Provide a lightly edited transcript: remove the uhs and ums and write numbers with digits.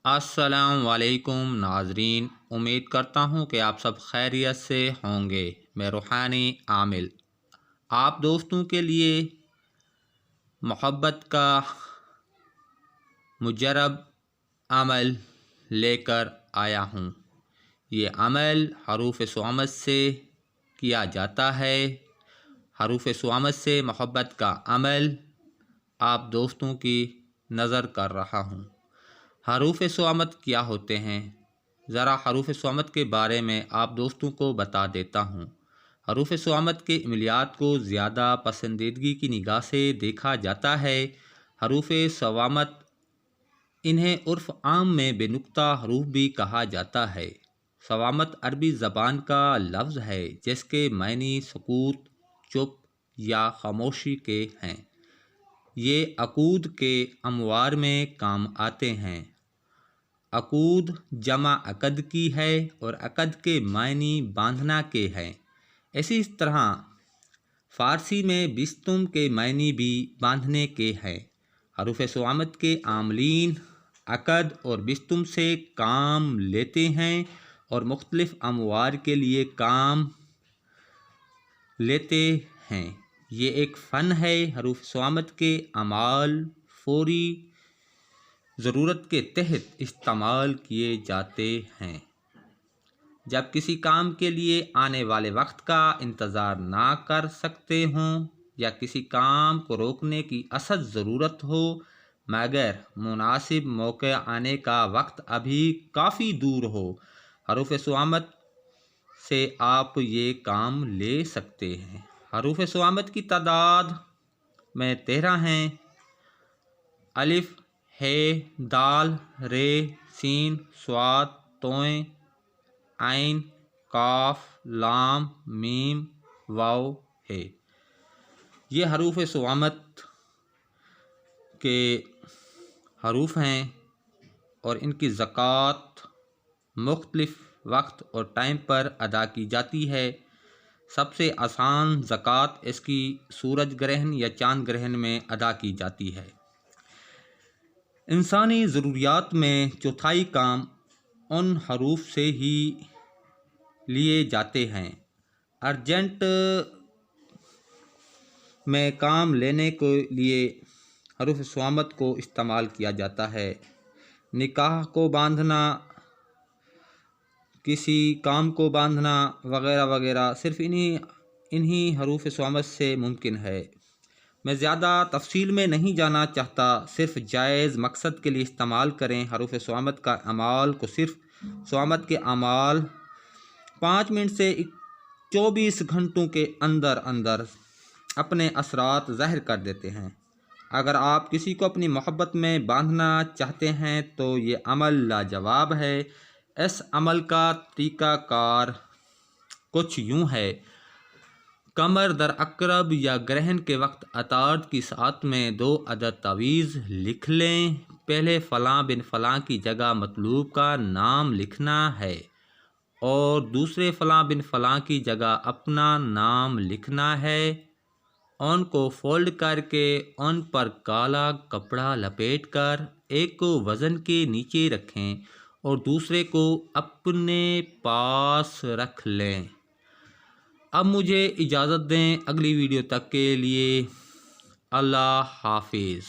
السلام علیکم ناظرین، امید کرتا ہوں کہ آپ سب خیریت سے ہوں گے۔ میں روحانی عامل آپ دوستوں کے لیے محبت کا مجرب عمل لے کر آیا ہوں۔ یہ عمل حروف صامت سے کیا جاتا ہے۔ حروف صامت سے محبت کا عمل آپ دوستوں کی نظر کر رہا ہوں۔ حروف صامت کیا ہوتے ہیں؟ ذرا حروف صامت کے بارے میں آپ دوستوں کو بتا دیتا ہوں۔ حروف صامت کے عملیات کو زیادہ پسندیدگی کی نگاہ سے دیکھا جاتا ہے۔ حروف صامت انہیں عرف عام میں بے نقطہ حروف بھی کہا جاتا ہے۔ صامت عربی زبان کا لفظ ہے جس کے معنی سکوت، چپ یا خاموشی کے ہیں۔ یہ عقود کے اموار میں کام آتے ہیں۔ عقود جمع عقد کی ہے اور عقد کے معنی باندھنا کے ہیں۔ اسی طرح فارسی میں بستم کے معنی بھی باندھنے کے ہیں۔ حروف صامت کے عاملین عقد اور بستم سے کام لیتے ہیں اور مختلف اموار کے لیے کام لیتے ہیں۔ یہ ایک فن ہے۔ حروف صامت کے اعمال فوری ضرورت کے تحت استعمال کیے جاتے ہیں۔ جب کسی کام کے لیے آنے والے وقت کا انتظار نہ کر سکتے ہوں یا کسی کام کو روکنے کی اشد ضرورت ہو مگر مناسب موقع آنے کا وقت ابھی کافی دور ہو، حروف صامت سے آپ یہ کام لے سکتے ہیں۔ حروف صامت کی تعداد میں 13 ہیں۔ الف، ہ، دال، ر، سین، صاد، طویں، عین، قاف، لام، میم، واو ہے۔ یہ حروف صامت کے حروف ہیں اور ان کی زکوٰۃ مختلف وقت اور ٹائم پر ادا کی جاتی ہے۔ سب سے آسان زکوٰۃ اس کی سورج گرہن یا چاند گرہن میں ادا کی جاتی ہے۔ انسانی ضروریات میں چوتھائی کام ان حروف سے ہی لیے جاتے ہیں۔ ارجنٹ میں کام لینے کے لیے حروف صامت کو استعمال کیا جاتا ہے۔ نکاح کو باندھنا، کسی کام کو باندھنا وغیرہ وغیرہ صرف انہی حروف صامت سے ممکن ہے۔ میں زیادہ تفصیل میں نہیں جانا چاہتا، صرف جائز مقصد کے لیے استعمال کریں۔ حروف صامت کا اعمال کو صرف صامت کے اعمال 5 منٹ سے 24 گھنٹوں کے اندر اندر اپنے اثرات ظاہر کر دیتے ہیں۔ اگر آپ کسی کو اپنی محبت میں باندھنا چاہتے ہیں تو یہ عمل لاجواب ہے۔ اس عمل کا طریقہ کار کچھ یوں ہے۔ قمر در عقرب یا گرہن کے وقت عطارد کی ساعت میں 2 عدد تعویذ لکھ لیں۔ پہلے فلاں بن فلاں کی جگہ مطلوب کا نام لکھنا ہے اور دوسرے فلاں بن فلاں کی جگہ اپنا نام لکھنا ہے۔ ان کو فولڈ کر کے ان پر کالا کپڑا لپیٹ کر ایک کو وزن کے نیچے رکھیں اور دوسرے کو اپنے پاس رکھ لیں۔ اب مجھے اجازت دیں، اگلی ویڈیو تک کے لیے اللہ حافظ۔